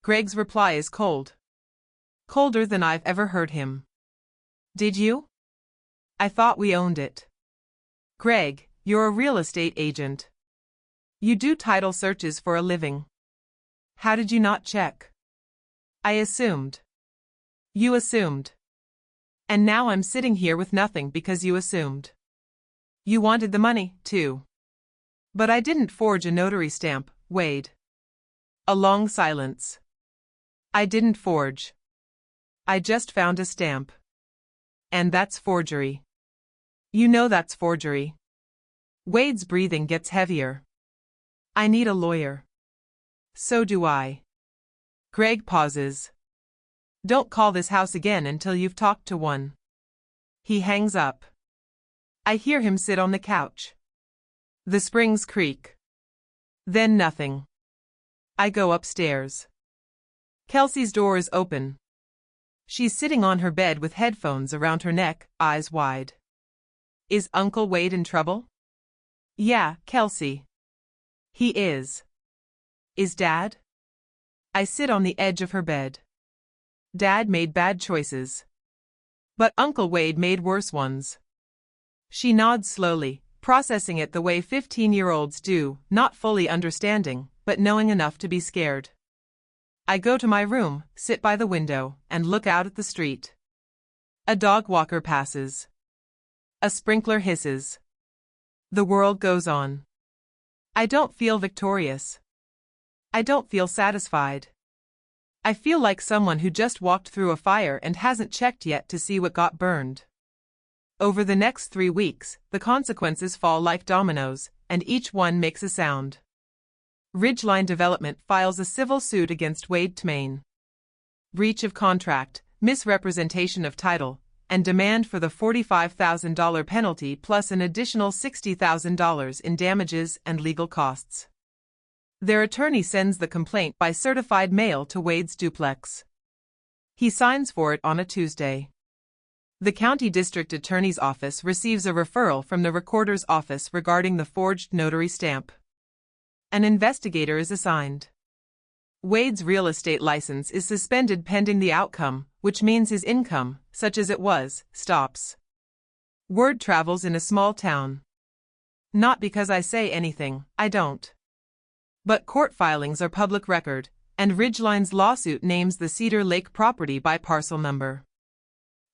Greg's reply is cold. Colder than I've ever heard him. Did you? I thought we owned it. Greg, you're a real estate agent. You do title searches for a living. How did you not check? I assumed. You assumed. And now I'm sitting here with nothing because you assumed. You wanted the money, too. But I didn't forge a notary stamp, Wade. A long silence. I didn't forge. I just found a stamp. And that's forgery. You know that's forgery. Wade's breathing gets heavier. I need a lawyer. So do I. Greg pauses. Don't call this house again until you've talked to one. He hangs up. I hear him sit on the couch. The springs creak. Then nothing. I go upstairs. Kelsey's door is open. She's sitting on her bed with headphones around her neck, eyes wide. Is Uncle Wade in trouble? Yeah, Kelsey. He is. Is Dad? I sit on the edge of her bed. Dad made bad choices. But Uncle Wade made worse ones. She nods slowly, processing it the way 15-year-olds do, not fully understanding, but knowing enough to be scared. I go to my room, sit by the window, and look out at the street. A dog walker passes. A sprinkler hisses. The world goes on. I don't feel victorious. I don't feel satisfied. I feel like someone who just walked through a fire and hasn't checked yet to see what got burned. Over the next 3 weeks, the consequences fall like dominoes, and each one makes a sound. Ridgeline Development files a civil suit against Wade Tmain. Breach of contract, misrepresentation of title, and demand for the $45,000 penalty plus an additional $60,000 in damages and legal costs. Their attorney sends the complaint by certified mail to Wade's duplex. He signs for it on a Tuesday. The county district attorney's office receives a referral from the recorder's office regarding the forged notary stamp. An investigator is assigned. Wade's real estate license is suspended pending the outcome, which means his income, such as it was, stops. Word travels in a small town. Not because I say anything, I don't. But court filings are public record, and Ridgeline's lawsuit names the Cedar Lake property by parcel number.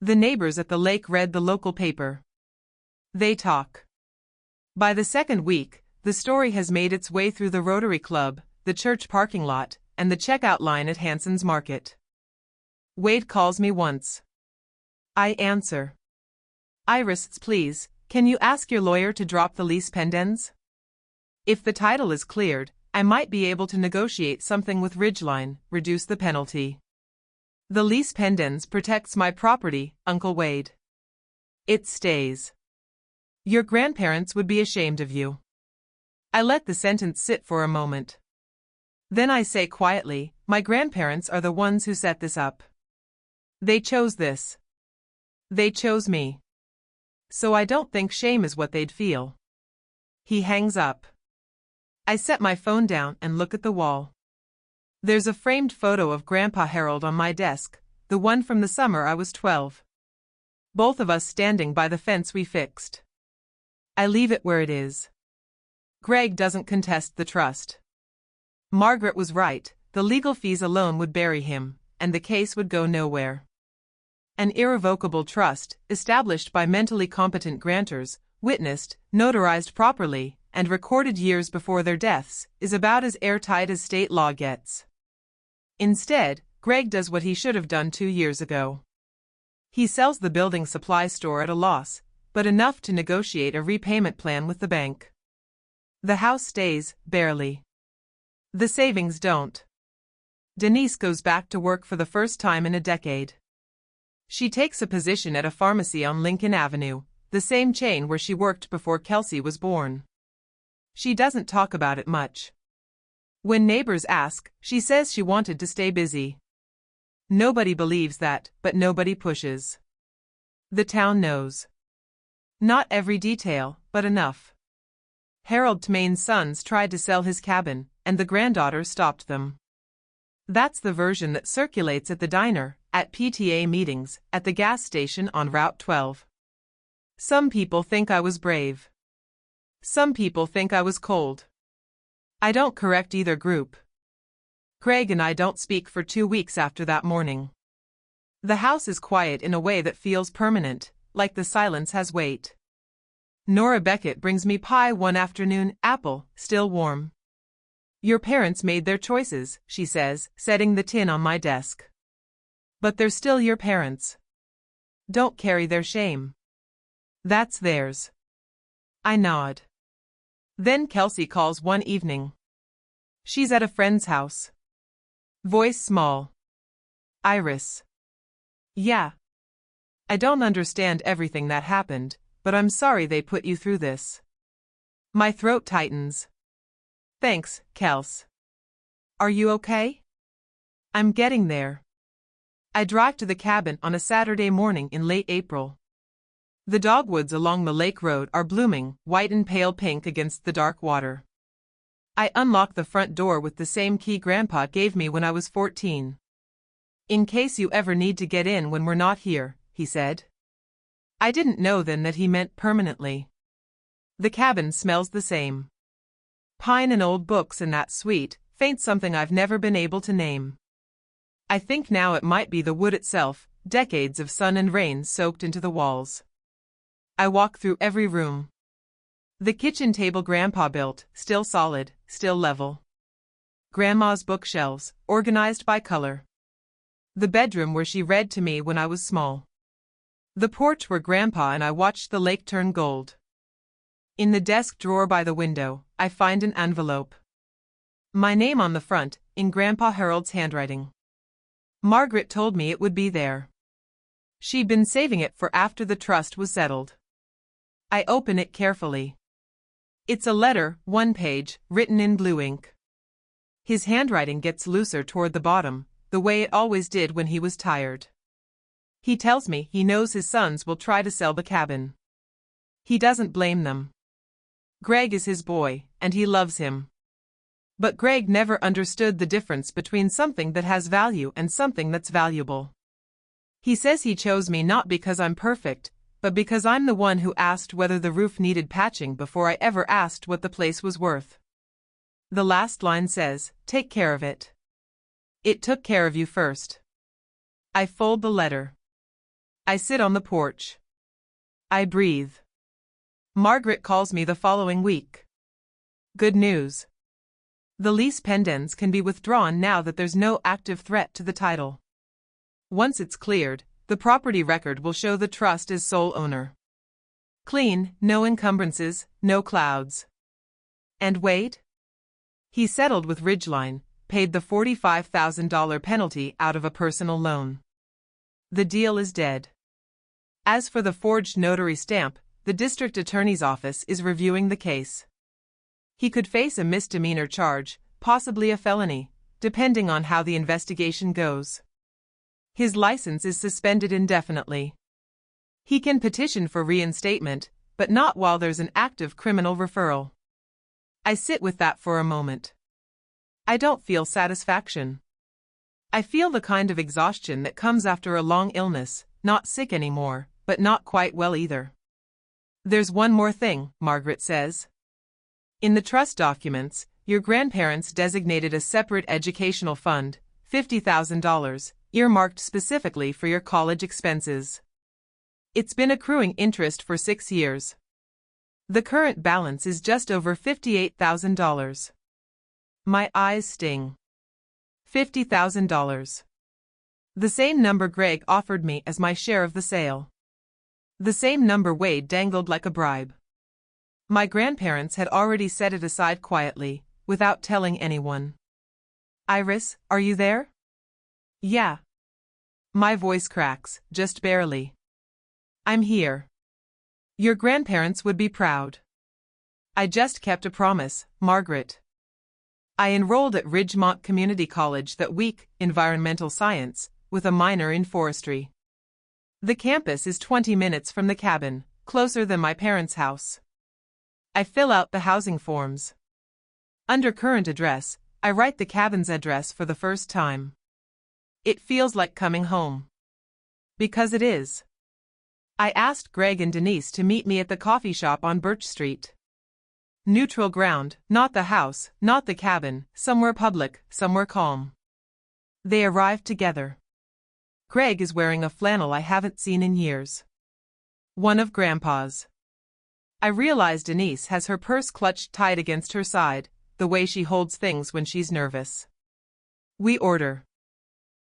The neighbors at the lake read the local paper. They talk. By the second week, the story has made its way through the Rotary Club, the church parking lot, and the checkout line at Hanson's Market. Wade calls me once. I answer. Iris, please, Can you ask your lawyer to drop the lease pendens? If the title is cleared, I might be able to negotiate something with Ridgeline, reduce the penalty. The lease pendens protects my property, Uncle Wade. It stays. Your grandparents would be ashamed of you. I let the sentence sit for a moment. Then I say quietly, my grandparents are the ones who set this up. They chose this. They chose me. So I don't think shame is what they'd feel. He hangs up. I set my phone down and look at the wall. There's a framed photo of Grandpa Harold on my desk, the one from the summer I was 12. Both of us standing by the fence we fixed. I leave it where it is. Greg doesn't contest the trust. Margaret was right, the legal fees alone would bury him, and the case would go nowhere. An irrevocable trust, established by mentally competent grantors, witnessed, notarized properly, and recorded years before their deaths, is about as airtight as state law gets. Instead, Greg does what he should have done 2 years ago. He sells the building supply store at a loss, but enough to negotiate a repayment plan with the bank. The house stays, barely. The savings don't. Denise goes back to work for the first time in a decade. She takes a position at a pharmacy on Lincoln Avenue, the same chain where she worked before Kelsey was born. She doesn't talk about it much. When neighbors ask, she says she wanted to stay busy. Nobody believes that, but nobody pushes. The town knows. Not every detail, but enough. Harold Tmain's sons tried to sell his cabin, and the granddaughter stopped them. That's the version that circulates at the diner, at PTA meetings, at the gas station on Route 12. Some people think I was brave. Some people think I was cold. I don't correct either group. Craig and I don't speak for 2 weeks after that morning. The house is quiet in a way that feels permanent, like the silence has weight. Nora Beckett brings me pie one afternoon, apple, still warm. Your parents made their choices, she says, setting the tin on my desk. But they're still your parents. Don't carry their shame. That's theirs. I nod. Then Kelsey calls one evening. She's at a friend's house. Voice small. Iris. Yeah. I don't understand everything that happened, but I'm sorry they put you through this. My throat tightens. Thanks, Kels. Are you okay? I'm getting there. I drive to the cabin on a Saturday morning in late April. The dogwoods along the lake road are blooming, white and pale pink against the dark water. I unlock the front door with the same key Grandpa gave me when I was 14. In case you ever need to get in when we're not here, he said. I didn't know then that he meant permanently. The cabin smells the same. Pine and old books and that sweet, faint something I've never been able to name. I think now it might be the wood itself, decades of sun and rain soaked into the walls. I walk through every room. The kitchen table Grandpa built, still solid, still level. Grandma's bookshelves, organized by color. The bedroom where she read to me when I was small. The porch where Grandpa and I watched the lake turn gold. In the desk drawer by the window, I find an envelope. My name on the front, in Grandpa Harold's handwriting. Margaret told me it would be there. She'd been saving it for after the trust was settled. I open it carefully. It's a letter, 1 page, written in blue ink. His handwriting gets looser toward the bottom, the way it always did when he was tired. He tells me he knows his sons will try to sell the cabin. He doesn't blame them. Greg is his boy, and he loves him. But Greg never understood the difference between something that has value and something that's valuable. He says he chose me not because I'm perfect, but because I'm the one who asked whether the roof needed patching before I ever asked what the place was worth. The last line says, "Take care of it. It took care of you first." I fold the letter. I sit on the porch. I breathe. Margaret calls me the following week. Good news. The lease pendens can be withdrawn now that there's no active threat to the title. Once it's cleared, the property record will show the trust as sole owner. Clean, no encumbrances, no clouds. And Wade? He settled with Ridgeline, paid the $45,000 penalty out of a personal loan. The deal is dead. As for the forged notary stamp, the district attorney's office is reviewing the case. He could face a misdemeanor charge, possibly a felony, depending on how the investigation goes. His license is suspended indefinitely. He can petition for reinstatement, but not while there's an active criminal referral. I sit with that for a moment. I don't feel satisfaction. I feel the kind of exhaustion that comes after a long illness, not sick anymore, but not quite well either. There's one more thing, Margaret says. In the trust documents, your grandparents designated a separate educational fund, $50,000, earmarked specifically for your college expenses. It's been accruing interest for 6 years. The current balance is just over $58,000. My eyes sting. $50,000. The same number Greg offered me as my share of the sale. The same number Wade dangled like a bribe. My grandparents had already set it aside quietly, without telling anyone. Iris, are you there? Yeah. My voice cracks, just barely. I'm here. Your grandparents would be proud. I just kept a promise, Margaret. I enrolled at Ridgemont Community College that week, environmental science, with a minor in forestry. The campus is 20 minutes from the cabin, closer than my parents' house. I fill out the housing forms. Under current address, I write the cabin's address for the first time. It feels like coming home. Because it is. I asked Greg and Denise to meet me at the coffee shop on Birch Street. Neutral ground, not the house, not the cabin, somewhere public, somewhere calm. They arrived together. Greg is wearing a flannel I haven't seen in years. One of Grandpa's. I realize Denise has her purse clutched tight against her side, the way she holds things when she's nervous. We order.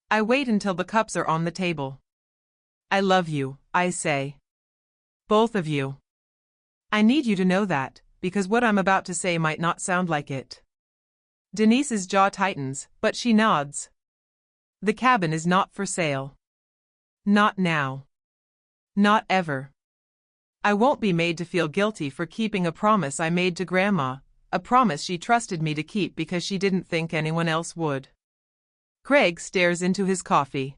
I wait until the cups are on the table. I love you, I say. Both of you. I need you to know that, because what I'm about to say might not sound like it. Denise's jaw tightens, but she nods. The cabin is not for sale. Not now. Not ever. I won't be made to feel guilty for keeping a promise I made to Grandma, a promise she trusted me to keep because she didn't think anyone else would. Greg stares into his coffee.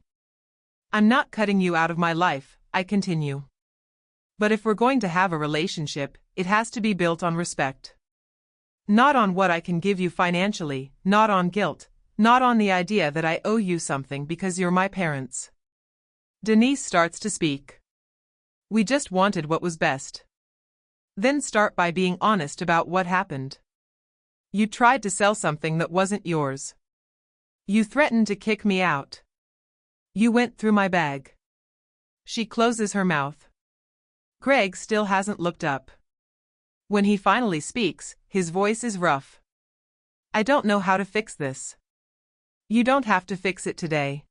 I'm not cutting you out of my life, I continue. But if we're going to have a relationship, it has to be built on respect. Not on what I can give you financially, not on guilt, not on the idea that I owe you something because you're my parents. Denise starts to speak. We just wanted what was best. Then start by being honest about what happened. You tried to sell something that wasn't yours. You threatened to kick me out. You went through my bag. She closes her mouth. Greg still hasn't looked up. When he finally speaks, his voice is rough. I don't know how to fix this. You don't have to fix it today.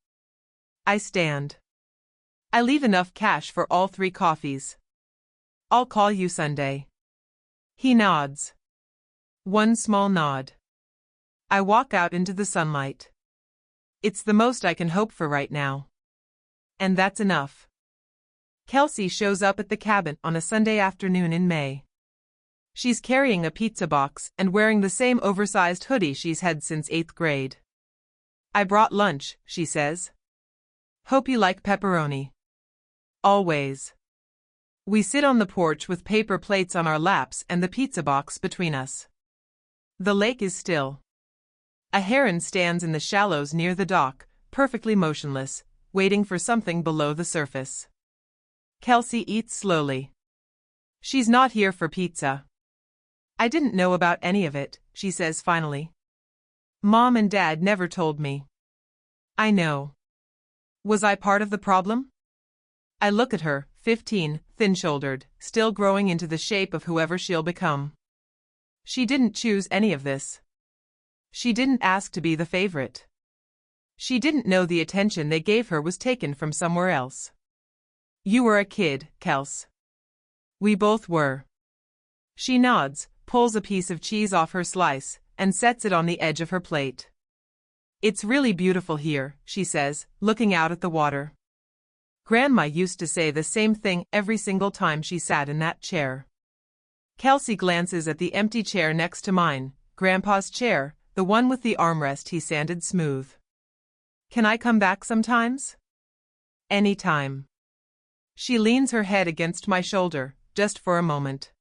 I stand. I leave enough cash for all 3 coffees. I'll call you Sunday. He nods. One small nod. I walk out into the sunlight. It's the most I can hope for right now. And that's enough. Kelsey shows up at the cabin on a Sunday afternoon in May. She's carrying a pizza box and wearing the same oversized hoodie she's had since 8th grade. I brought lunch, she says. Hope you like pepperoni. Always. We sit on the porch with paper plates on our laps and the pizza box between us. The lake is still. A heron stands in the shallows near the dock, perfectly motionless, waiting for something below the surface. Kelsey eats slowly. She's not here for pizza. I didn't know about any of it, she says finally. Mom and Dad never told me. I know. Was I part of the problem? I look at her, 15, thin-shouldered, still growing into the shape of whoever she'll become. She didn't choose any of this. She didn't ask to be the favorite. She didn't know the attention they gave her was taken from somewhere else. You were a kid, Kels. We both were. She nods, pulls a piece of cheese off her slice, and sets it on the edge of her plate. It's really beautiful here, she says, looking out at the water. Grandma used to say the same thing every single time she sat in that chair. Kelsey glances at the empty chair next to mine, Grandpa's chair, the one with the armrest he sanded smooth. Can I come back sometimes? Anytime. She leans her head against my shoulder, just for a moment.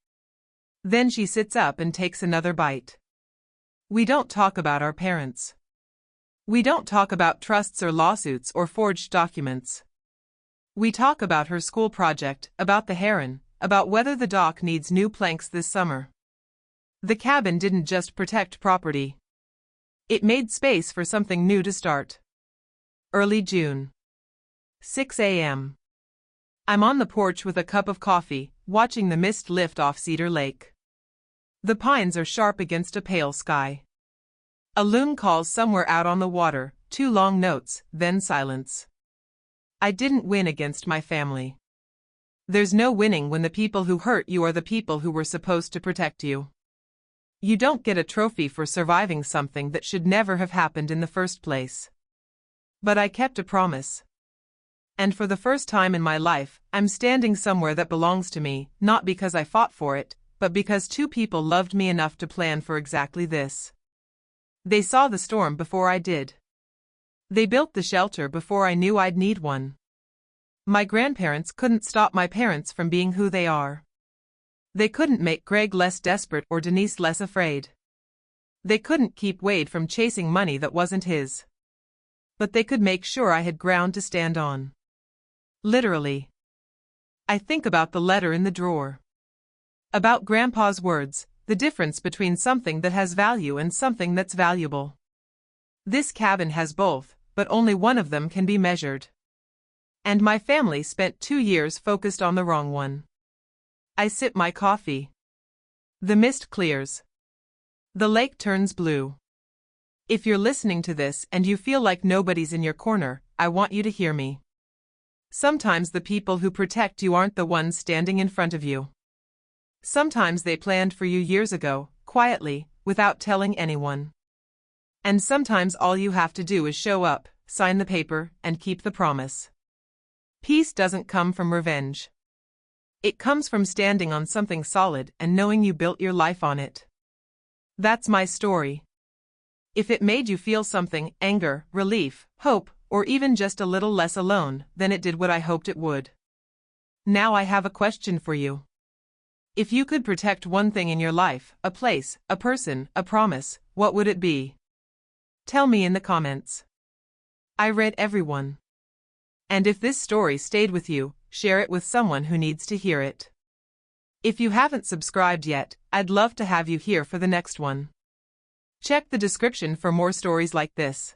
Then she sits up and takes another bite. We don't talk about our parents. We don't talk about trusts or lawsuits or forged documents. We talk about her school project, about the heron, about whether the dock needs new planks this summer. The cabin didn't just protect property. It made space for something new to start. Early June. 6 a.m. I'm on the porch with a cup of coffee, watching the mist lift off Cedar Lake. The pines are sharp against a pale sky. A loon calls somewhere out on the water, 2 long notes, then silence. I didn't win against my family. There's no winning when the people who hurt you are the people who were supposed to protect you. You don't get a trophy for surviving something that should never have happened in the first place. But I kept a promise. And for the first time in my life, I'm standing somewhere that belongs to me, not because I fought for it, but because 2 people loved me enough to plan for exactly this. They saw the storm before I did. They built the shelter before I knew I'd need one. My grandparents couldn't stop my parents from being who they are. They couldn't make Greg less desperate or Denise less afraid. They couldn't keep Wade from chasing money that wasn't his. But they could make sure I had ground to stand on. Literally. I think about the letter in the drawer. About Grandpa's words, the difference between something that has value and something that's valuable. This cabin has both, but only one of them can be measured. And my family spent 2 years focused on the wrong one. I sip my coffee. The mist clears. The lake turns blue. If you're listening to this and you feel like nobody's in your corner, I want you to hear me. Sometimes the people who protect you aren't the ones standing in front of you. Sometimes they planned for you years ago, quietly, without telling anyone. And sometimes all you have to do is show up, sign the paper, and keep the promise. Peace doesn't come from revenge. It comes from standing on something solid and knowing you built your life on it. That's my story. If it made you feel something, anger, relief, hope, or even just a little less alone, then it did what I hoped it would. Now I have a question for you. If you could protect one thing in your life, a place, a person, a promise, what would it be? Tell me in the comments. I read everyone. And if this story stayed with you, share it with someone who needs to hear it. If you haven't subscribed yet, I'd love to have you here for the next one. Check the description for more stories like this.